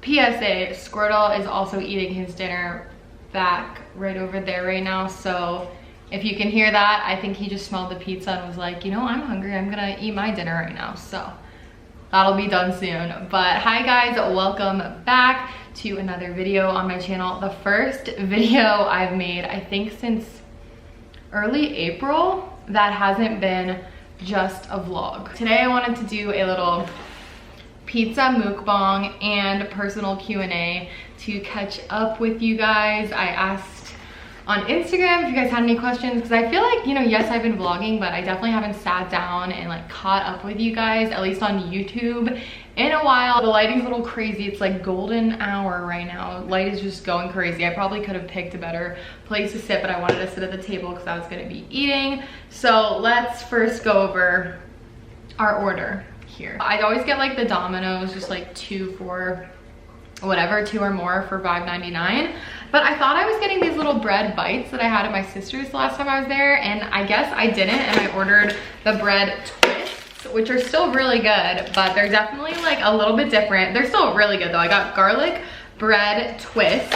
PSA, Squirtle is also eating his dinner back right over there right now. So if you can hear that, I think he just smelled the pizza and was like, you know, I'm hungry, I'm gonna eat my dinner right now. So that'll be done soon. But hi guys, welcome back to another video on my channel. The first video I've made, I think since early April, that hasn't been just a vlog. Today I wanted to do a little pizza mukbang and personal Q&A to catch up with you guys. I asked on Instagram if you guys had any questions, because I feel like, you know, yes, I've been vlogging, but I definitely haven't sat down and like caught up with you guys, at least on YouTube, in a while. The lighting's a little crazy. It's like golden hour right now. Light is just going crazy. I probably could have picked a better place to sit, but I wanted to sit at the table because I was gonna be eating. So let's first go over our order here. I always get like the Dominos, just like 2 for whatever, 2 or more for $5.99. But I thought I was getting these little bread bites that I had at my sister's the last time I was there, and I guess I didn't, and I ordered the bread twists, which are still really good, but they're definitely like a little bit different. They're still really good though. I got garlic bread twists,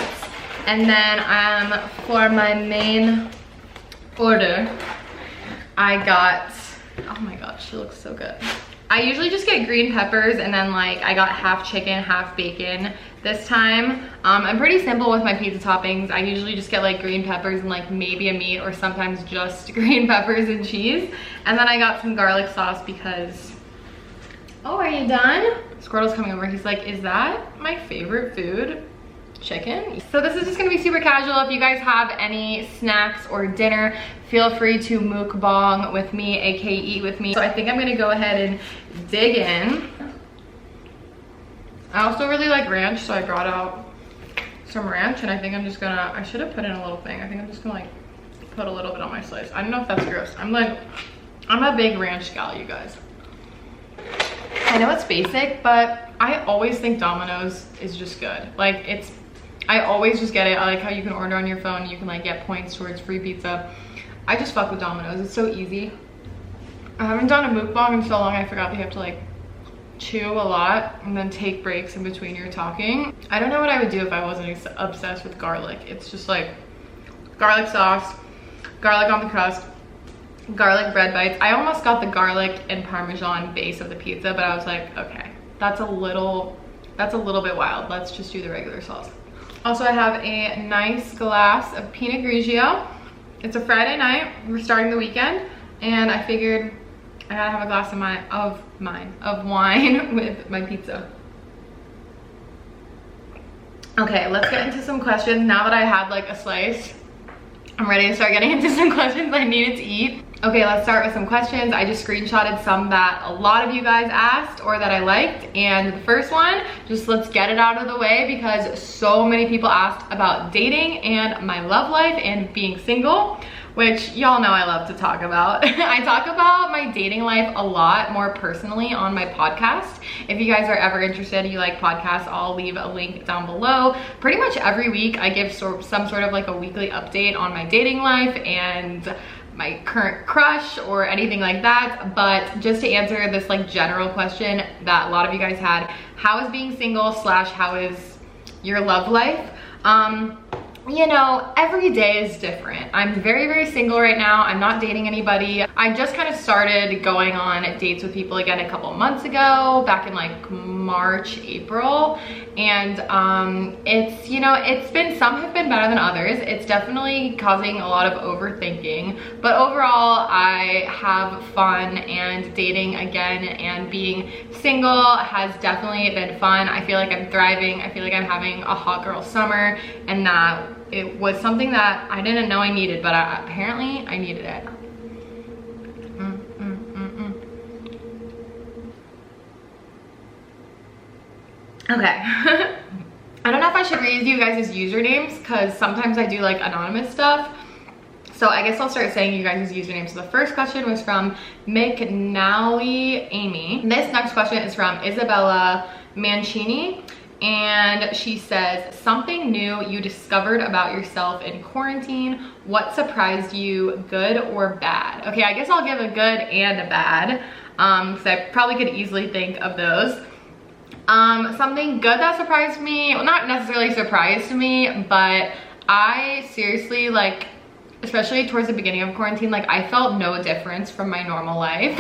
and then for my main order, I got, oh my gosh, she looks so good. I usually just get green peppers, and then like I got half chicken, half bacon this time. I'm pretty simple with my pizza toppings. I usually just get like green peppers and like maybe a meat, or sometimes just green peppers and cheese. And then I got some garlic sauce because, oh, are you done? Squirtle's coming over. He's like, is that my favorite food? Chicken. So this is just gonna be super casual. If you guys have any snacks or dinner, feel free to mukbang with me, aka eat with me. So I think I'm gonna go ahead and dig in. I also really like ranch, so I brought out some ranch, and I think I'm just gonna, I should have put in a little thing. I think I'm just gonna like put a little bit on my slice. I don't know if that's gross. I'm a big ranch gal, you guys. I know it's basic, but I always think Domino's is just good. Like I always just get it. I like how you can order on your phone. You can like get points towards free pizza. I just fuck with Domino's. It's so easy. I haven't done a mukbang in so long. I forgot that you have to like chew a lot and then take breaks in between your talking. I don't know what I would do if I wasn't obsessed with garlic. It's just like garlic sauce, garlic on the crust, garlic bread bites. I almost got the garlic and Parmesan base of the pizza, but I was like, okay, that's a little bit wild. Let's just do the regular sauce. Also, I have a nice glass of Pinot Grigio. It's a Friday night. We're starting the weekend, and I figured I gotta have a glass of wine with my pizza. Okay, let's get into some questions. Now that I had like a slice, I'm ready to start getting into some questions I needed to eat. Okay, let's start with some questions. I just screenshotted some that a lot of you guys asked or that I liked. And the first one, just let's get it out of the way because so many people asked about dating and my love life and being single, which y'all know I love to talk about. I talk about my dating life a lot more personally on my podcast. If you guys are ever interested, you like podcasts, I'll leave a link down below. Pretty much every week I give some sort of like a weekly update on my dating life and my current crush or anything like that. But just to answer this like general question that a lot of you guys had, how is being single / how is your love life? You know, every day is different. I'm very, very single right now. I'm not dating anybody. I just kind of started going on dates with people again a couple months ago, back in like March, April. And it's, you know, some have been better than others. It's definitely causing a lot of overthinking. But overall, I have fun, and dating again and being single has definitely been fun. I feel like I'm thriving. I feel like I'm having a hot girl summer, and that it was something that I didn't know I needed, but apparently I needed it. Okay. I don't know if I should read you guys' usernames because sometimes I do like anonymous stuff. So I guess I'll start saying you guys' usernames. So the first question was from McNally Amy. This next question is from Isabella Mancini. And she says, something new you discovered about yourself in quarantine. What surprised you, good or bad? Okay, I guess I'll give a good and a bad, because I probably could easily think of those. Something good that surprised me, well, not necessarily surprised me, but I seriously, like, especially towards the beginning of quarantine, like I felt no difference from my normal life.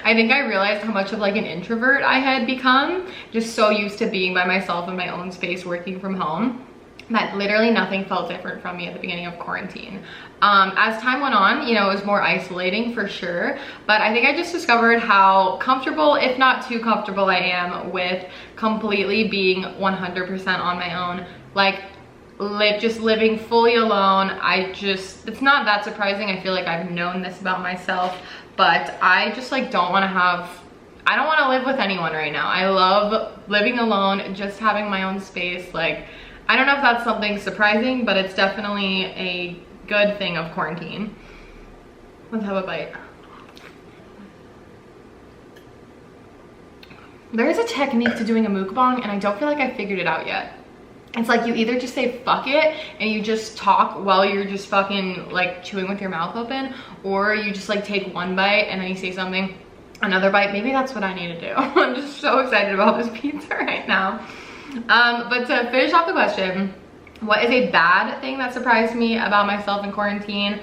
I think I realized how much of like an introvert I had become, just so used to being by myself in my own space, working from home, that literally nothing felt different from me at the beginning of quarantine. As time went on, you know, it was more isolating for sure, but I think I just discovered how comfortable, if not too comfortable, I am with completely being 100% on my own. Like, just living fully alone. It's not that surprising. I feel like I've known this about myself, but I just like don't want to live with anyone right now. I love living alone, just having my own space. Like, I don't know if that's something surprising, but it's definitely a good thing of quarantine. Let's have a bite. There is a technique to doing a mukbang, and I don't feel like I figured it out yet. It's like you either just say fuck it and you just talk while you're just fucking like chewing with your mouth open, or you just like take one bite and then you say something, another bite. Maybe that's what I need to do. I'm just so excited about this pizza right now. But to finish off the question, what is a bad thing that surprised me about myself in quarantine?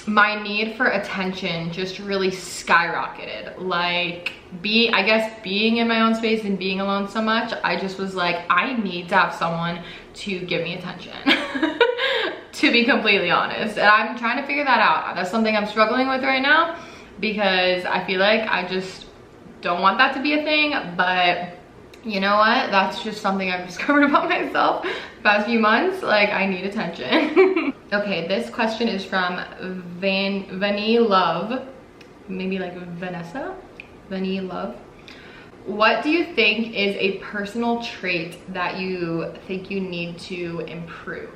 My need for attention just really skyrocketed. Like, I guess being in my own space and being alone so much, I just was like, I need to have someone to give me attention, to be completely honest. And I'm trying to figure that out. That's something I'm struggling with right now, because I feel like I just don't want that to be a thing. But you know what? That's just something I've discovered about myself the past few months. Like, I need attention. Okay, this question is from Vanny Love. Maybe like Vanessa? Vanny Love. What do you think is a personal trait that you think you need to improve?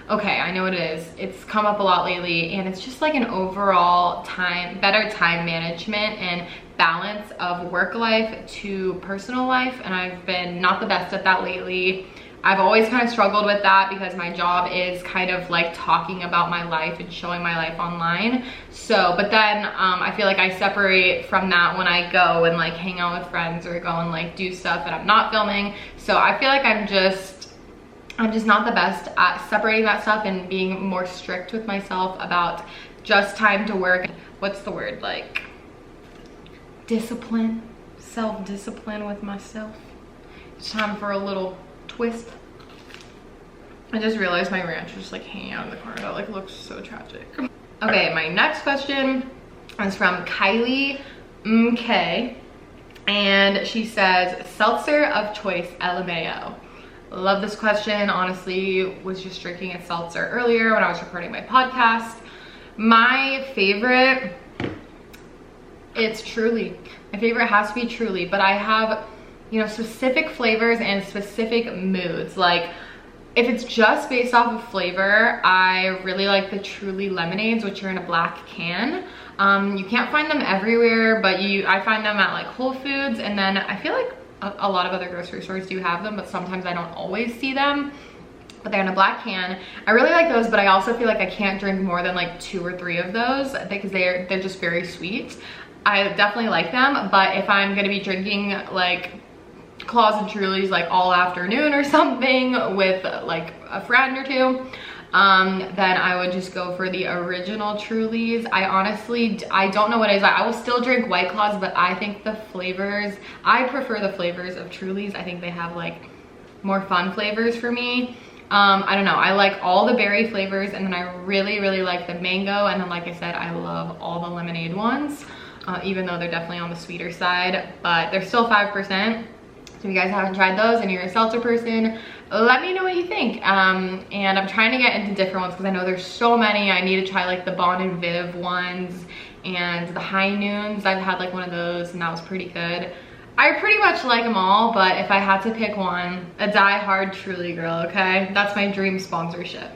Okay, I know what it is. It's come up a lot lately, and it's just like an overall better time management and balance of work life to personal life, and I've been not the best at that lately. I've always kind of struggled with that because my job is kind of like talking about my life and showing my life online. So, but then I feel like I separate from that when I go and like hang out with friends or go and like do stuff that I'm not filming. So I feel like I'm just not the best at separating that stuff and being more strict with myself about just time to work. What's the word? Like discipline, self-discipline with myself. It's time for a little twist. I just realized my ranch is just like hanging out in the corner. That like looks so tragic. Okay, my next question is from Kylie MK, and she says, Seltzer of choice, LMAO. Love this question. Honestly, was just drinking a seltzer earlier when I was recording my podcast. My favorite, it's Truly. My favorite has to be Truly, but I have, you know, specific flavors and specific moods. Like, if it's just based off of flavor, I really like the Truly lemonades, which are in a black can. You can't find them everywhere, but I find them at like Whole Foods, and then I feel like a lot of other grocery stores do have them, but sometimes I don't always see them. But they're in a black can. I really like those, but I also feel like I can't drink more than like 2 or 3 of those because they're just very sweet. I definitely like them, but if I'm gonna be drinking like Claws and Trulies like all afternoon or something with like a friend or two, then I would just go for the original Trulies. I don't know what it is. I will still drink White Claws, but I think I prefer the flavors of Trulies. I think they have like more fun flavors for me. I don't know, I like all the berry flavors, and then I really, really like the mango, and then like I said, I love all the lemonade ones, even though they're definitely on the sweeter side, but they're still 5%. So if you guys haven't tried those and you're a seltzer person, let me know what you think. And I'm trying to get into different ones because I know there's so many. I need to try like the Bon and Viv ones and the High Noons. I've had like one of those and that was pretty good. I pretty much like them all, but if I had to pick one, a die-hard Truly girl, okay? That's my dream sponsorship.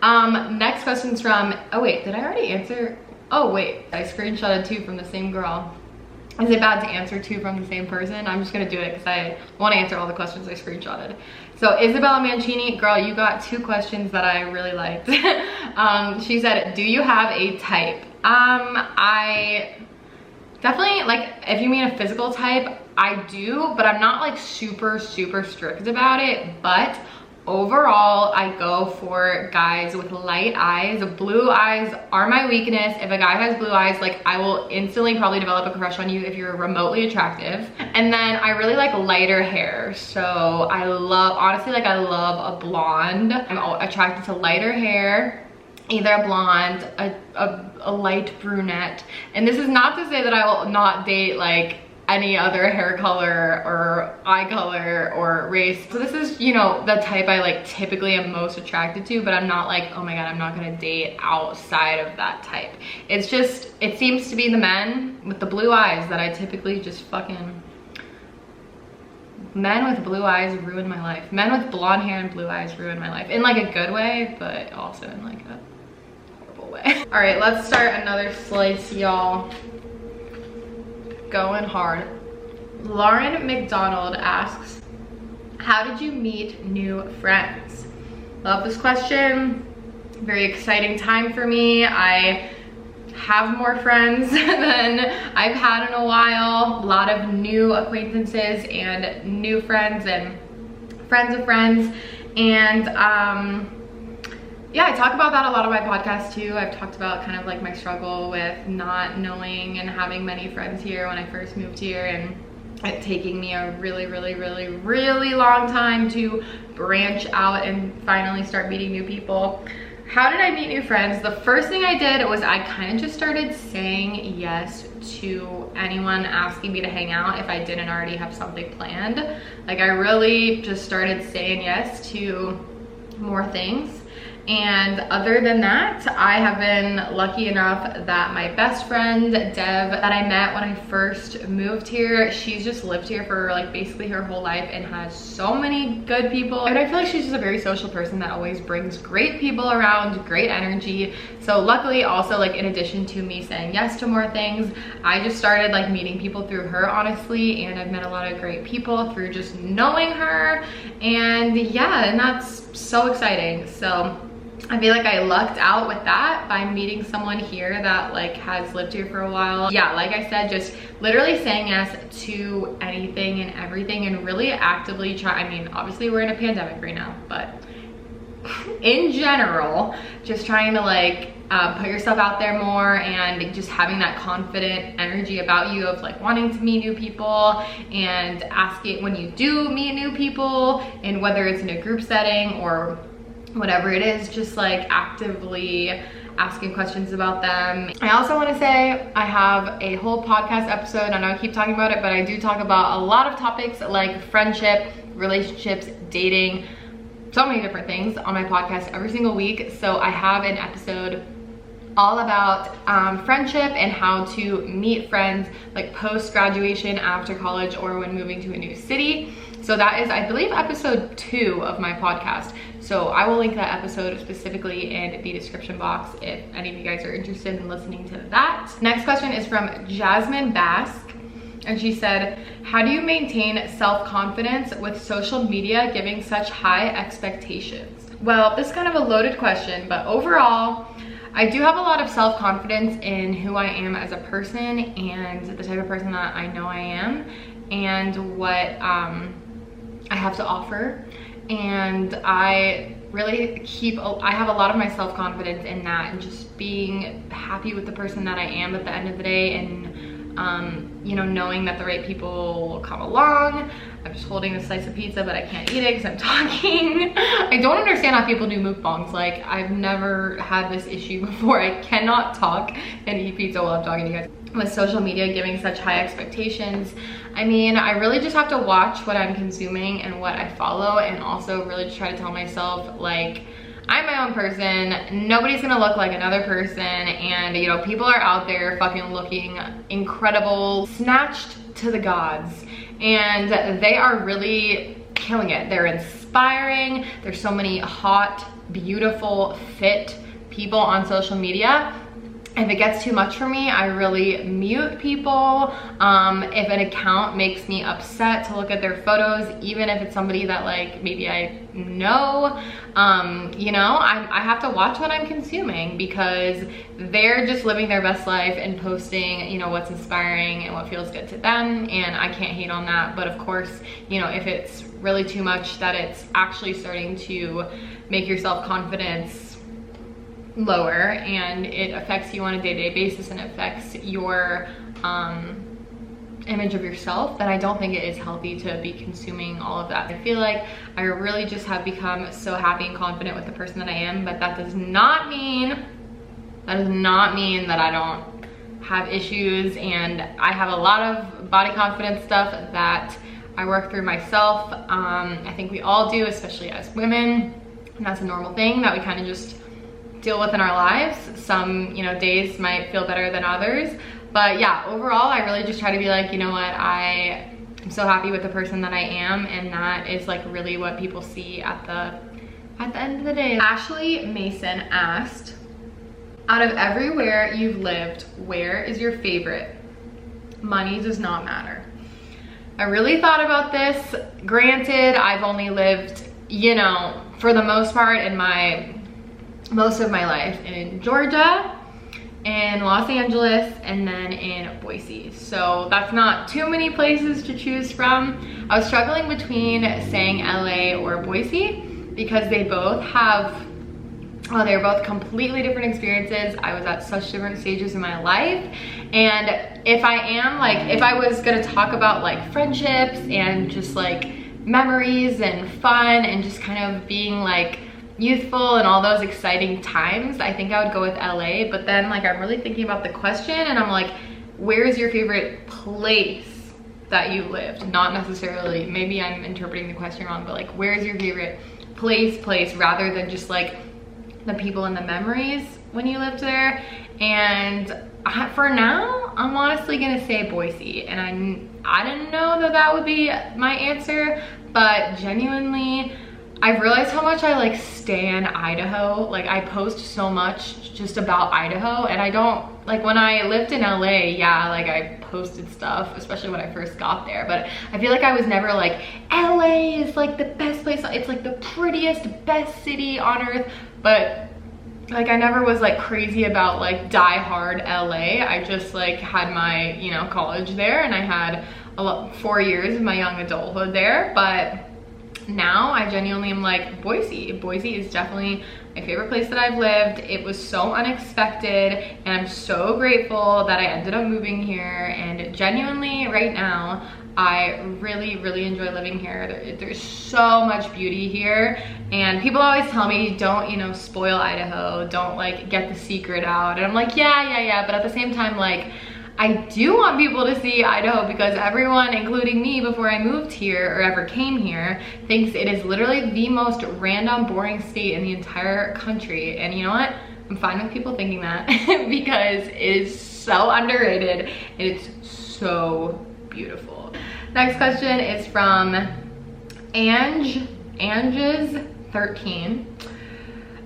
Next question's from, oh wait, did I already answer? Oh wait, I screenshotted 2 from the same girl. Is it bad to answer 2 from the same person? I'm just gonna do it because I want to answer all the questions I screenshotted. So Isabella Mancini, girl, you got 2 questions that I really liked. She said, do you have a type? I definitely, like, if you mean a physical type, I do, but I'm not like super strict about it. But overall, I go for guys with light eyes. Blue eyes are my weakness. If a guy has blue eyes, like I will instantly probably develop a crush on you if you're remotely attractive. And then I really like lighter hair. So I love, honestly, like I love a blonde. I'm attracted to lighter hair, either a blonde, a light brunette. And this is not to say that I will not date like any other hair color or eye color or race. So this is, you know, the type I like typically am most attracted to, but I'm not like, oh my God, I'm not gonna date outside of that type. It's just, it seems to be the men with the blue eyes that I typically just fucking, men with blue eyes ruin my life. Men with blonde hair and blue eyes ruin my life. In like a good way, but also in like a horrible way. All right, let's start another slice, y'all. Going hard. Lauren McDonald asks, how did you meet new friends? Love this question. Very exciting time for me. I have more friends than I've had in a while. A lot of new acquaintances and new friends and friends of friends. And yeah, I talk about that a lot on my podcast too. I've talked about kind of like my struggle with not knowing and having many friends here when I first moved here, and it taking me a really long time to branch out and finally start meeting new people. How did I meet new friends? The first thing I did was I kind of just started saying yes to anyone asking me to hang out if I didn't already have something planned. Like I really just started saying yes to more things. And other than that, I have been lucky enough that my best friend, Dev, that I met when I first moved here, she's just lived here for like basically her whole life and has so many good people. And I feel like she's just a very social person that always brings great people around, great energy. So luckily also, like in addition to me saying yes to more things, I just started like meeting people through her, honestly. And I've met a lot of great people through just knowing her. And yeah, and that's so exciting. So I feel like I lucked out with that by meeting someone here that like has lived here for a while. Yeah, like I said, just literally saying yes to anything and everything and really actively try. I mean, obviously we're in a pandemic right now, but in general, just trying to like put yourself out there more and just having that confident energy about you of like wanting to meet new people and asking when you do meet new people, and whether it's in a group setting or whatever it is, just like actively asking questions about them. I also want to say I have a whole podcast episode. I know I keep talking about it, but I do talk about a lot of topics like friendship, relationships, dating, so many different things on my podcast every single week. So I have an episode all about friendship and how to meet friends like post-graduation, after college, or when moving to a new city. So that is, I believe, episode 2 of my podcast. So I will link that episode specifically in the description box if any of you guys are interested in listening to that. Next question is from Jasmine Basque. And she said, how do you maintain self-confidence with social media giving such high expectations? Well, this is kind of a loaded question, but overall, I do have a lot of self-confidence in who I am as a person and the type of person that I know I am and what I have to offer. And I really I have a lot of my self-confidence in that and just being happy with the person that I am at the end of the day, and you know, knowing that the right people will come along. I'm just holding a slice of pizza, but I can't eat it because I'm talking. I don't understand how people do mukbangs. Like, I've never had this issue before. I cannot talk and eat pizza while I'm talking to you guys. With social media giving such high expectations, I mean, I really just have to watch what I'm consuming and what I follow, and also really try to tell myself, like, I'm my own person, nobody's gonna look like another person, and you know, people are out there fucking looking incredible, snatched to the gods, and they are really killing it. They're inspiring. There's so many hot, beautiful, fit people on social media. if it gets too much for me, I really mute people. If an account makes me upset to look at their photos, even if it's somebody that like maybe I know, you know, I have to watch what I'm consuming, because they're just living their best life and posting, you know, what's inspiring and what feels good to them, and I can't hate on that. But of course, you know, if it's really too much that it's actually starting to make your self-confidence lower and it affects you on a day-to-day basis and affects your image of yourself, then I don't think it is healthy to be consuming all of that. I feel like I really just have become so happy and confident with the person that I am, but that does not mean that I don't have issues, and I have a lot of body confidence stuff that I work through myself. I think we all do, especially as women, and that's a normal thing that we kind of just deal with in our lives. Some, you know, days might feel better than others, but yeah, overall I really just try to be like, you know what, I am so happy with the person that I am, and that is like really what people see at the end of the day. Ashley Mason asked, out of everywhere you've lived, where is your favorite? Money does not matter. I really thought about this. Granted, I've only lived, you know, for the most part in most of my life in Georgia, in Los Angeles, and then in Boise. So that's not too many places to choose from. I was struggling between saying LA or Boise, because they both have, well, they're both completely different experiences. I was at such different stages in my life. And if I was gonna talk about like friendships and just like memories and fun and just kind of being like youthful and all those exciting times, I think I would go with LA. But then like I'm really thinking about the question, and I'm like, where's your favorite place that you lived? Not necessarily, maybe I'm interpreting the question wrong, but like where's your favorite place rather than just like the people and the memories when you lived there. And for now, I'm honestly gonna say Boise, and I didn't know that would be my answer, but genuinely I've realized how much I like stan Idaho. Like I post so much just about Idaho, and I don't, like when I lived in LA, yeah, like I posted stuff, especially when I first got there, but I feel like I was never like, LA is like the best place, it's like the prettiest, best city on earth. But like I never was like crazy about like die hard LA. I just like had my, you know, college there, and I had 4 years of my young adulthood there. But now I genuinely am like, Boise is definitely my favorite place that I've lived. It was so unexpected, and I'm so grateful that I ended up moving here. And genuinely right now I really enjoy living here. There's so much beauty here, and people always tell me, don't, you know, spoil Idaho, don't like get the secret out. And I'm like, yeah, but at the same time, like I do want people to see Idaho, because everyone, including me before I moved here or ever came here, thinks it is literally the most random, boring state in the entire country. And you know what? I'm fine with people thinking that because it is so underrated and it's so beautiful. Next question is from Anges13.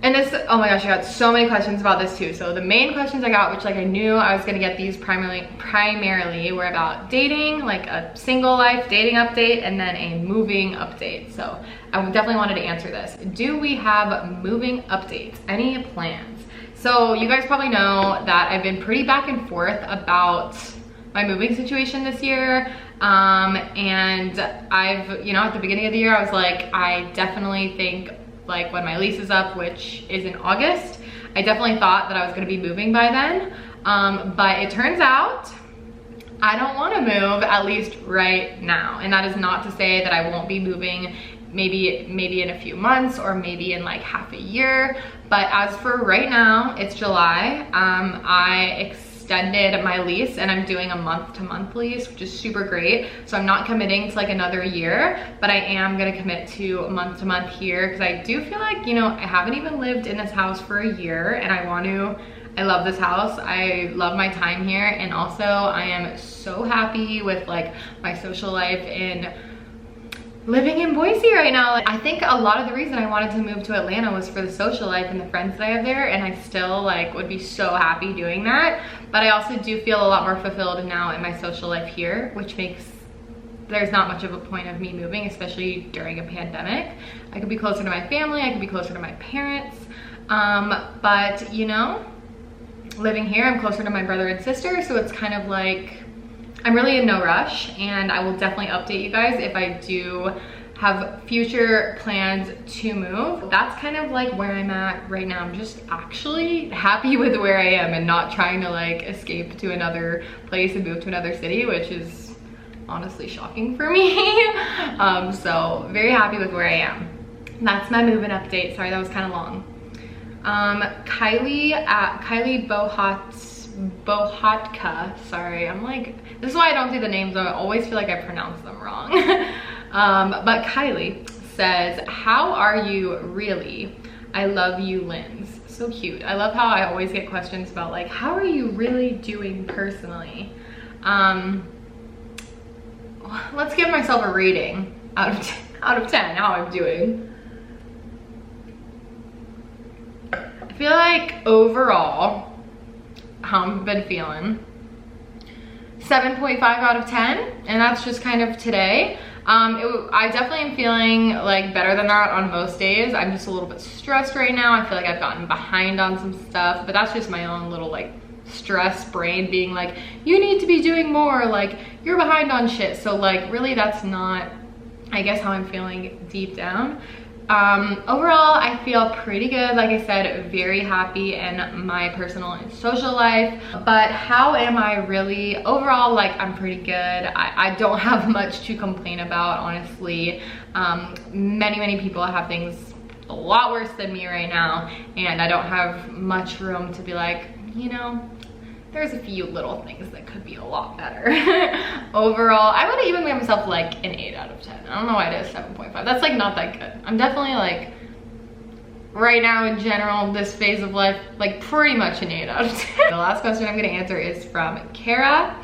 And this, oh my gosh, I got so many questions about this too. So the main questions I got, which like I knew I was gonna get these primarily were about dating, like a single life dating update, and then a moving update. So I definitely wanted to answer this. Do we have moving updates? Any plans? So you guys probably know that I've been pretty back and forth about my moving situation this year. And I've, you know, at the beginning of the year, I was like, I definitely think like when my lease is up, which is in August, I definitely thought that I was gonna be moving by then. But it turns out I don't wanna move, at least right now. And that is not to say that I won't be moving maybe in a few months, or maybe in like half a year. But as for right now, it's July. I extended my lease, and I'm doing a month-to-month lease, which is super great. So I'm not committing to like another year, but I am gonna commit to month-to-month here, because I do feel like, you know, I haven't even lived in this house for a year, and I love this house. I love my time here, and also I am so happy with like my social life in living in Boise right now. I think a lot of the reason I wanted to move to Atlanta was for the social life and the friends that I have there, and I still like would be so happy doing that. But I also do feel a lot more fulfilled now in my social life here, which makes there's not much of a point of me moving, especially during a pandemic. I could be closer to my family, I could be closer to my parents, but you know, living here, I'm closer to my brother and sister, so it's kind of like I'm really in no rush, and I will definitely update you guys if I do have future plans to move. That's kind of like where I'm at right now. I'm just actually happy with where I am and not trying to like escape to another place and move to another city, which is honestly shocking for me. So very happy with where I am. That's my move-in update. Sorry, that was kind of long. Kylie Bohatka, sorry, I'm like, this is why I don't do the names. I always feel like I pronounce them wrong. But Kylie says, how are you really? I love you, Linz. So cute. I love how I always get questions about like, how are you really doing personally? Let's give myself a rating out of 10, how I'm doing. I feel like overall, how I've been feeling, 7.5 out of 10, and that's just kind of today. I definitely am feeling like better than that on most days. I'm just a little bit stressed right now. I feel like I've gotten behind on some stuff, but that's just my own little like stress brain being like, you need to be doing more, like you're behind on shit. So like really that's not, I guess, how I'm feeling deep down. Overall, I feel pretty good. Like I said, very happy in my personal and social life. But how am I really? Overall, like I'm pretty good. I don't have much to complain about, honestly. Many people have things a lot worse than me right now, and I don't have much room to be like, you know, there's a few little things that could be a lot better. Overall, I would even give myself like an 8 out of 10. I don't know why it is 7.5. That's like not that good. I'm definitely like, right now in general, this phase of life, like pretty much an 8 out of 10. The last question I'm gonna answer is from Kara.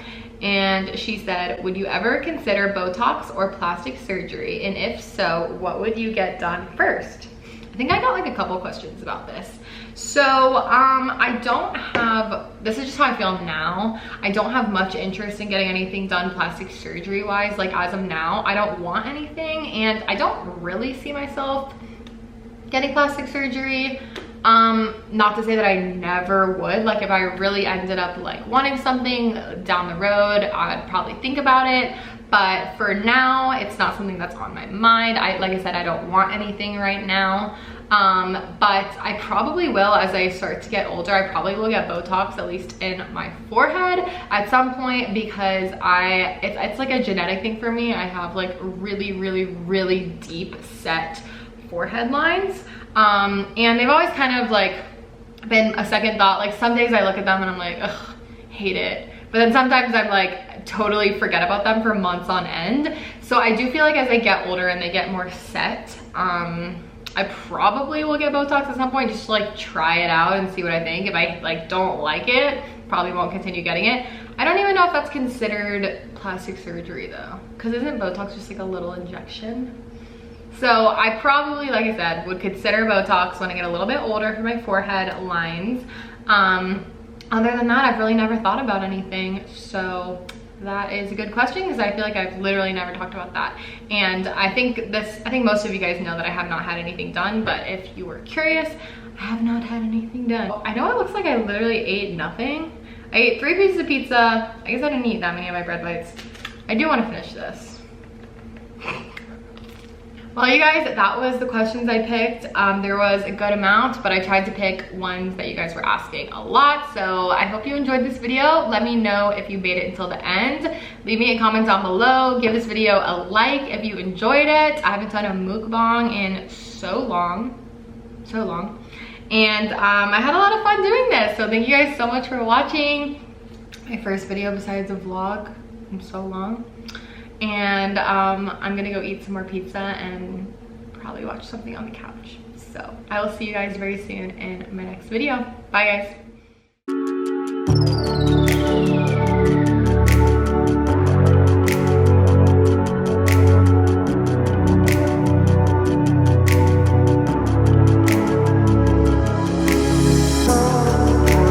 And she said, would you ever consider Botox or plastic surgery? And if so, what would you get done first? I think I got like a couple questions about this. So I don't have, this is just how I feel now. I don't have much interest in getting anything done plastic surgery wise. Like as of now, I don't want anything, and I don't really see myself getting plastic surgery. Not to say that I never would. Like if I really ended up like wanting something down the road, I'd probably think about it. But for now, it's not something that's on my mind. Like I said, I don't want anything right now. But I probably will, as I start to get older, I probably will get Botox, at least in my forehead at some point, because it's like a genetic thing for me. I have like really deep set forehead lines. And they've always kind of like been a second thought. Like some days I look at them and I'm like, ugh, hate it. But then sometimes I'm like, totally forget about them for months on end. So I do feel like as I get older and they get more set, I probably will get Botox at some point, just to like try it out and see what I think. If I like don't like it, probably won't continue getting it. I don't even know if that's considered plastic surgery though, because isn't Botox just like a little injection? So I probably, like I said, would consider Botox when I get a little bit older for my forehead lines. Other than that, I've really never thought about anything. So that is a good question, because I feel like I've literally never talked about that. And I think most of you guys know that I have not had anything done, but if you were curious, I have not had anything done. I know it looks like I literally ate nothing. I ate 3 pieces of pizza. I guess I didn't eat that many of my bread bites. I do want to finish this. Well, you guys, that was the questions I picked. There was a good amount, but I tried to pick ones that you guys were asking a lot. So I hope you enjoyed this video. Let me know if you made it until the end. Leave me a comment down below. Give this video a like if you enjoyed it. I haven't done a mukbang in so long. And I had a lot of fun doing this. So thank you guys so much for watching. My first video besides a vlog in so long. And I'm gonna go eat some more pizza and probably watch something on the couch. So I will see you guys very soon in my next video. Bye guys.